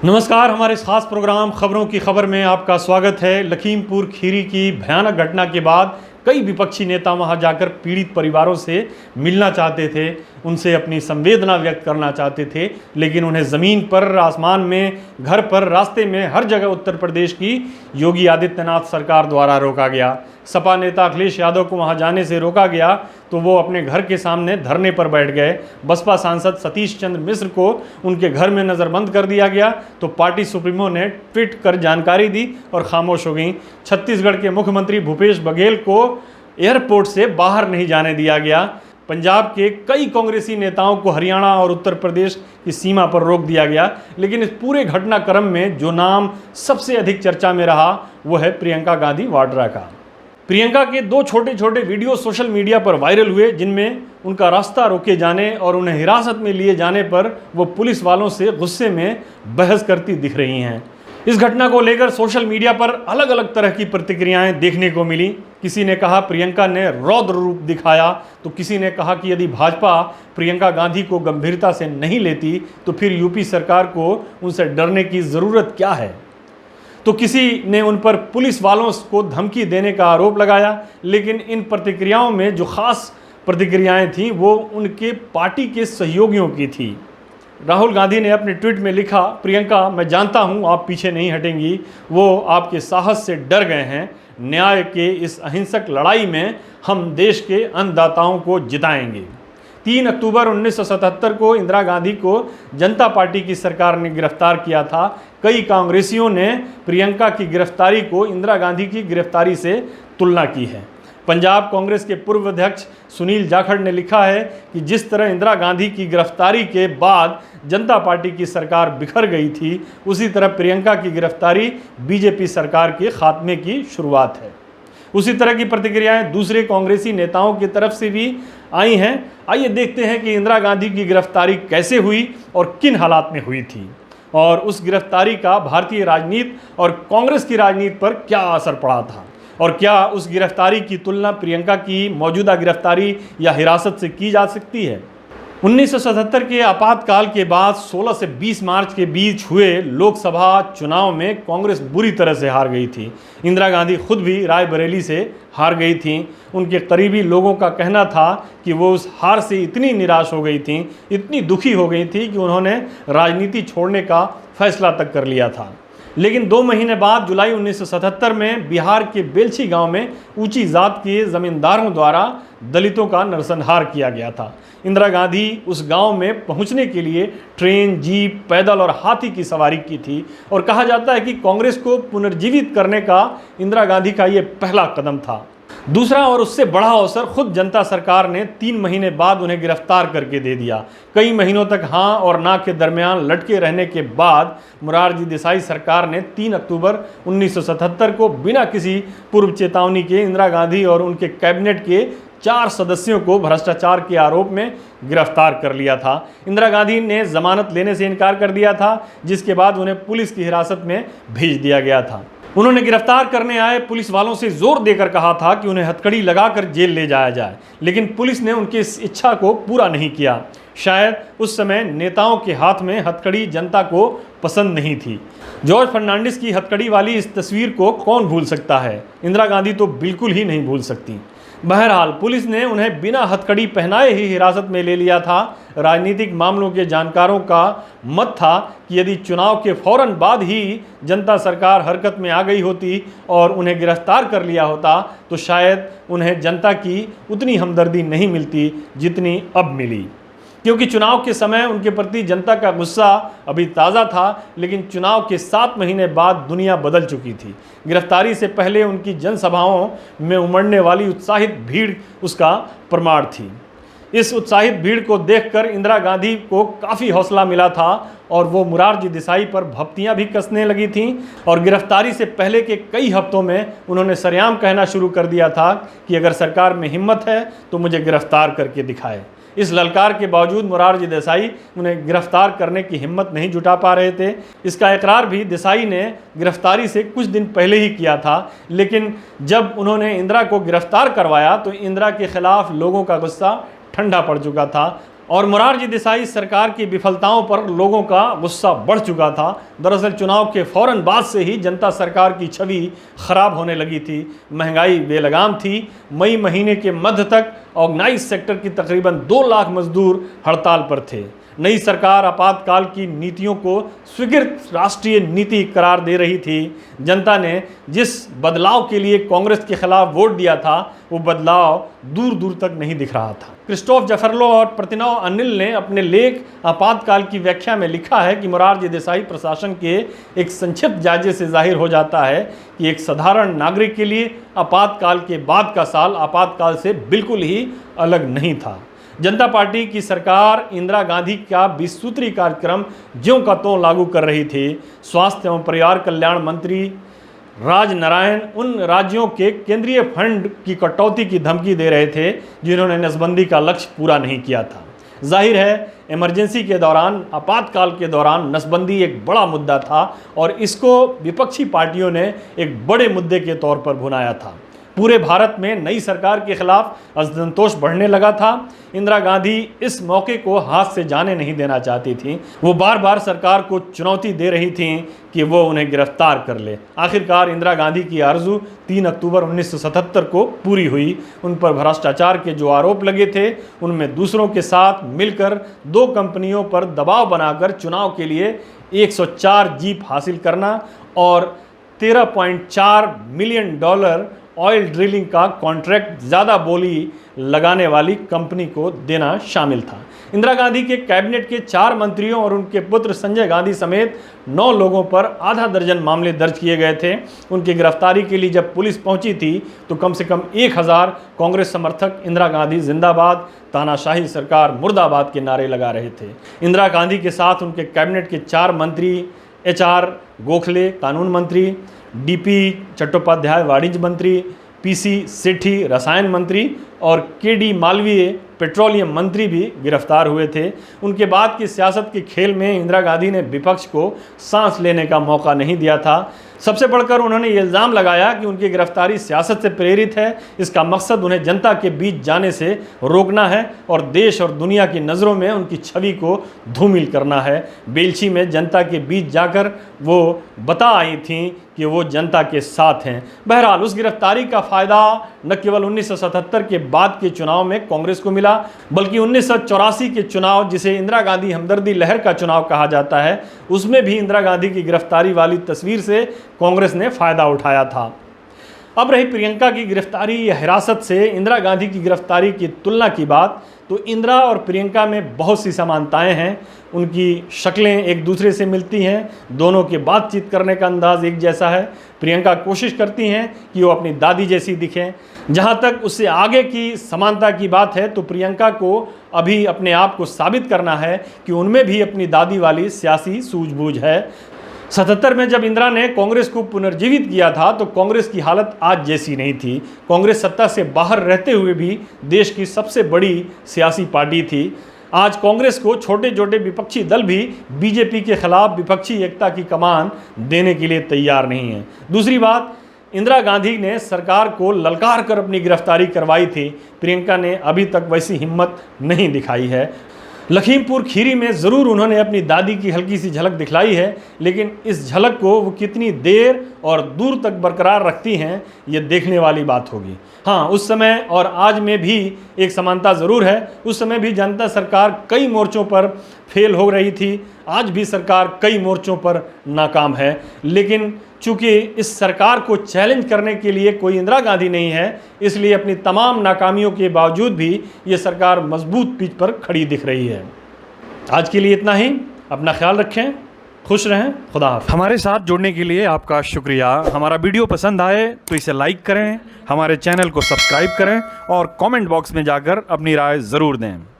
नमस्कार, हमारे इस खास प्रोग्राम खबरों की खबर में आपका स्वागत है। लखीमपुर खीरी की भयानक घटना के बाद कई विपक्षी नेता वहां जाकर पीड़ित परिवारों से मिलना चाहते थे, उनसे अपनी संवेदना व्यक्त करना चाहते थे, लेकिन उन्हें ज़मीन पर, आसमान में, घर पर, रास्ते में, हर जगह उत्तर प्रदेश की योगी आदित्यनाथ सरकार द्वारा रोका गया। सपा नेता अखिलेश यादव को वहां जाने से रोका गया तो वो अपने घर के सामने धरने पर बैठ गए। बसपा सांसद सतीश चंद्र मिश्र को उनके घर में नज़रबंद कर दिया गया तो पार्टी सुप्रीमो ने ट्वीट कर जानकारी दी और खामोश हो गई। छत्तीसगढ़ के मुख्यमंत्री भूपेश बघेल को एयरपोर्ट से बाहर नहीं जाने दिया गया। पंजाब के कई कांग्रेसी नेताओं को हरियाणा और उत्तर प्रदेश की सीमा पर रोक दिया गया। लेकिन इस पूरे घटनाक्रम में जो नाम सबसे अधिक चर्चा में रहा वो है प्रियंका गांधी वाड्रा का। प्रियंका के दो छोटे छोटे वीडियो सोशल मीडिया पर वायरल हुए, जिनमें उनका रास्ता रोके जाने और उन्हें हिरासत में लिए जाने पर वो पुलिस वालों से गुस्से में बहस करती दिख रही हैं। इस घटना को लेकर सोशल मीडिया पर अलग अलग तरह की प्रतिक्रियाएं देखने को मिली। किसी ने कहा प्रियंका ने रौद्र रूप दिखाया, तो किसी ने कहा कि यदि भाजपा प्रियंका गांधी को गंभीरता से नहीं लेती तो फिर यूपी सरकार को उनसे डरने की ज़रूरत क्या है। तो किसी ने उन पर पुलिस वालों को धमकी देने का आरोप लगाया। लेकिन इन प्रतिक्रियाओं में जो खास प्रतिक्रियाएं थीं वो उनके पार्टी के सहयोगियों की थी। राहुल गांधी ने अपने ट्वीट में लिखा, प्रियंका, मैं जानता हूं आप पीछे नहीं हटेंगी, वो आपके साहस से डर गए हैं। न्याय के इस अहिंसक लड़ाई में हम देश के अन्नदाताओं को जिताएंगे। 3 अक्टूबर 1977 को इंदिरा गांधी को जनता पार्टी की सरकार ने गिरफ्तार किया था। कई कांग्रेसियों ने प्रियंका की गिरफ्तारी को इंदिरा गांधी की गिरफ्तारी से तुलना की है। पंजाब कांग्रेस के पूर्व अध्यक्ष सुनील जाखड़ ने लिखा है कि जिस तरह इंदिरा गांधी की गिरफ्तारी के बाद जनता पार्टी की सरकार बिखर गई थी, उसी तरह प्रियंका की गिरफ्तारी बीजेपी सरकार के खात्मे की शुरुआत है। उसी तरह की प्रतिक्रियाएं दूसरे कांग्रेसी नेताओं की तरफ से भी आई हैं। आइए देखते हैं कि इंदिरा गांधी की गिरफ्तारी कैसे हुई और किन हालात में हुई थी, और उस गिरफ्तारी का भारतीय राजनीति और कांग्रेस की राजनीति पर क्या असर पड़ा था, और क्या उस गिरफ्तारी की तुलना प्रियंका की मौजूदा गिरफ्तारी या हिरासत से की जा सकती है। 1977 के आपातकाल के बाद 16 से 20 मार्च के बीच हुए लोकसभा चुनाव में कांग्रेस बुरी तरह से हार गई थी। इंदिरा गांधी खुद भी रायबरेली से हार गई थीं। उनके करीबी लोगों का कहना था कि वो उस हार से इतनी निराश हो गई थीं, इतनी दुखी हो गई थी कि उन्होंने राजनीति छोड़ने का फैसला तक कर लिया था। लेकिन 2 महीने बाद जुलाई 1977 में बिहार के बेलछी गांव में ऊंची जात के जमींदारों द्वारा दलितों का नरसंहार किया गया था। इंदिरा गांधी उस गांव में पहुंचने के लिए ट्रेन, जीप, पैदल और हाथी की सवारी की थी, और कहा जाता है कि कांग्रेस को पुनर्जीवित करने का इंदिरा गांधी का ये पहला कदम था। दूसरा और उससे बड़ा अवसर खुद जनता सरकार ने 3 महीने बाद उन्हें गिरफ्तार करके दे दिया। कई महीनों तक हाँ और ना के दरमियान लटके रहने के बाद मोरारजी देसाई सरकार ने 3 अक्टूबर 1977 को बिना किसी पूर्व चेतावनी के इंदिरा गांधी और उनके कैबिनेट के 4 सदस्यों को भ्रष्टाचार के आरोप में गिरफ्तार कर लिया था। इंदिरा गांधी ने जमानत लेने से इनकार कर दिया था, जिसके बाद उन्हें पुलिस की हिरासत में भेज दिया गया था। उन्होंने गिरफ्तार करने आए पुलिस वालों से जोर देकर कहा था कि उन्हें हथकड़ी लगाकर जेल ले जाया जाए, लेकिन पुलिस ने उनकी इस इच्छा को पूरा नहीं किया। शायद उस समय नेताओं के हाथ में हथकड़ी जनता को पसंद नहीं थी। जॉर्ज फर्नांडिस की हथकड़ी वाली इस तस्वीर को कौन भूल सकता है, इंदिरा गांधी तो बिल्कुल ही नहीं भूल सकती। बहरहाल पुलिस ने उन्हें बिना हथकड़ी पहनाए ही हिरासत में ले लिया था। राजनीतिक मामलों के जानकारों का मत था कि यदि चुनाव के फौरन बाद ही जनता सरकार हरकत में आ गई होती और उन्हें गिरफ्तार कर लिया होता तो शायद उन्हें जनता की उतनी हमदर्दी नहीं मिलती जितनी अब मिली, क्योंकि चुनाव के समय उनके प्रति जनता का गुस्सा अभी ताज़ा था। लेकिन चुनाव के 7 महीने बाद दुनिया बदल चुकी थी। गिरफ्तारी से पहले उनकी जनसभाओं में उमड़ने वाली उत्साहित भीड़ उसका प्रमाण थी। इस उत्साहित भीड़ को देखकर इंदिरा गांधी को काफ़ी हौसला मिला था और वो मोरारजी देसाई पर भपतियां भी कसने लगी थीं, और गिरफ्तारी से पहले के कई हफ्तों में उन्होंने सरेआम कहना शुरू कर दिया था कि अगर सरकार में हिम्मत है तो मुझे गिरफ्तार करके दिखाए। इस ललकार के बावजूद मोरारजी देसाई उन्हें गिरफ्तार करने की हिम्मत नहीं जुटा पा रहे थे। इसका इकरार भी देसाई ने गिरफ्तारी से कुछ दिन पहले ही किया था। लेकिन जब उन्होंने इंदिरा को गिरफ्तार करवाया तो इंदिरा के खिलाफ लोगों का गुस्सा ठंडा पड़ चुका था। और मोरारजी देसाई सरकार की विफलताओं पर लोगों का गुस्सा बढ़ चुका था। दरअसल चुनाव के फौरन बाद से ही जनता सरकार की छवि खराब होने लगी थी। महंगाई बेलगाम थी। मई महीने के मध्य तक ऑर्गेनाइज सेक्टर की तकरीबन 2 लाख मजदूर हड़ताल पर थे। नई सरकार आपातकाल की नीतियों को स्वीकृत राष्ट्रीय नीति करार दे रही थी। जनता ने जिस बदलाव के लिए कांग्रेस के खिलाफ वोट दिया था वो बदलाव दूर दूर तक नहीं दिख रहा था। क्रिस्टोफ जफरलो और प्रतिनव अनिल ने अपने लेख आपातकाल की व्याख्या में लिखा है कि मोरारजी देसाई प्रशासन के एक संक्षिप्त जायजे से जाहिर हो जाता है कि एक साधारण नागरिक के लिए आपातकाल के बाद का साल आपातकाल से बिल्कुल ही अलग नहीं था। जनता पार्टी की सरकार इंदिरा गांधी का 20 सूत्री कार्यक्रम ज्यों का त्यों लागू कर रही थी। स्वास्थ्य एवं परिवार कल्याण मंत्री राजनारायण उन राज्यों के केंद्रीय फंड की कटौती की धमकी दे रहे थे जिन्होंने नसबंदी का लक्ष्य पूरा नहीं किया था। जाहिर है इमरजेंसी के दौरान, आपातकाल के दौरान नसबंदी एक बड़ा मुद्दा था और इसको विपक्षी पार्टियों ने एक बड़े मुद्दे के तौर पर भुनाया था। पूरे भारत में नई सरकार के खिलाफ असंतोष बढ़ने लगा था। इंदिरा गांधी इस मौके को हाथ से जाने नहीं देना चाहती थी। वो बार बार सरकार को चुनौती दे रही थी कि वो उन्हें गिरफ्तार कर ले। आखिरकार इंदिरा गांधी की आरजू 3 अक्टूबर 1977 को पूरी हुई। उन पर भ्रष्टाचार के जो आरोप लगे थे उनमें दूसरों के साथ मिलकर 2 कंपनियों पर दबाव बनाकर चुनाव के लिए 104 जीप हासिल करना और $13.4 मिलियन ऑयल ड्रिलिंग का कॉन्ट्रैक्ट ज़्यादा बोली लगाने वाली कंपनी को देना शामिल था। इंदिरा गांधी के कैबिनेट के 4 मंत्रियों और उनके पुत्र संजय गांधी समेत 9 लोगों पर आधा दर्जन मामले दर्ज किए गए थे। उनकी गिरफ्तारी के लिए जब पुलिस पहुंची थी तो कम से कम 1000 कांग्रेस समर्थक इंदिरा गांधी जिंदाबाद, तानाशाही सरकार मुर्दाबाद के नारे लगा रहे थे। इंदिरा गांधी के साथ उनके कैबिनेट के 4 मंत्री HR गोखले कानून मंत्री, DP चट्टोपाध्याय वाणिज्य मंत्री, PC सेठी रसायन मंत्री और KD मालवीय पेट्रोलियम मंत्री भी गिरफ्तार हुए थे। उनके बाद की सियासत के खेल में इंदिरा गांधी ने विपक्ष को सांस लेने का मौका नहीं दिया था। सबसे बढ़कर उन्होंने ये इल्ज़ाम लगाया कि उनकी गिरफ्तारी सियासत से प्रेरित है। इसका मकसद उन्हें जनता के बीच जाने से रोकना है और देश और दुनिया की नज़रों में उनकी छवि को धूमिल करना है। बेलछी में जनता के बीच जाकर वो बता आई थीं कि वो जनता के साथ हैं। बहरहाल उस गिरफ्तारी का फ़ायदा न केवल 1977 के बाद के चुनाव में कांग्रेस को मिला बल्कि 1984 के चुनाव, जिसे इंदिरा गांधी हमदर्दी लहर का चुनाव कहा जाता है, उसमें भी इंदिरा गांधी की गिरफ्तारी वाली तस्वीर से कांग्रेस ने फायदा उठाया था। अब रही प्रियंका की गिरफ्तारी या हिरासत से इंदिरा गांधी की गिरफ्तारी की तुलना की बात, तो इंदिरा और प्रियंका में बहुत सी समानताएं हैं। उनकी शक्लें एक दूसरे से मिलती हैं, दोनों के बातचीत करने का अंदाज एक जैसा है। प्रियंका कोशिश करती हैं कि वो अपनी दादी जैसी दिखें। जहाँ तक उससे आगे की समानता की बात है तो प्रियंका को अभी अपने आप को साबित करना है कि उनमें भी अपनी दादी वाली सियासी सूझबूझ है। 77 में जब इंदिरा ने कांग्रेस को पुनर्जीवित किया था तो कांग्रेस की हालत आज जैसी नहीं थी। कांग्रेस सत्ता से बाहर रहते हुए भी देश की सबसे बड़ी सियासी पार्टी थी। आज कांग्रेस को छोटे छोटे विपक्षी दल भी बीजेपी के खिलाफ विपक्षी एकता की कमान देने के लिए तैयार नहीं है। दूसरी बात, इंदिरा गांधी ने सरकार को ललकार कर अपनी गिरफ्तारी करवाई थी। प्रियंका ने अभी तक वैसी हिम्मत नहीं दिखाई है। लखीमपुर खीरी में ज़रूर उन्होंने अपनी दादी की हल्की सी झलक दिखलाई है, लेकिन इस झलक को वो कितनी देर और दूर तक बरकरार रखती हैं ये देखने वाली बात होगी। हाँ, उस समय और आज में भी एक समानता ज़रूर है। उस समय भी जनता सरकार कई मोर्चों पर फेल हो रही थी, आज भी सरकार कई मोर्चों पर नाकाम है। लेकिन चूँकि इस सरकार को चैलेंज करने के लिए कोई इंदिरा गांधी नहीं है, इसलिए अपनी तमाम नाकामियों के बावजूद भी ये सरकार मजबूत पीठ पर खड़ी दिख रही है। आज के लिए इतना ही। अपना ख्याल रखें, खुश रहें, खुदा हाफ़िज़। हमारे साथ जुड़ने के लिए आपका शुक्रिया। हमारा वीडियो पसंद आए तो इसे लाइक करें, हमारे चैनल को सब्सक्राइब करें और कमेंट बॉक्स में जाकर अपनी राय ज़रूर दें।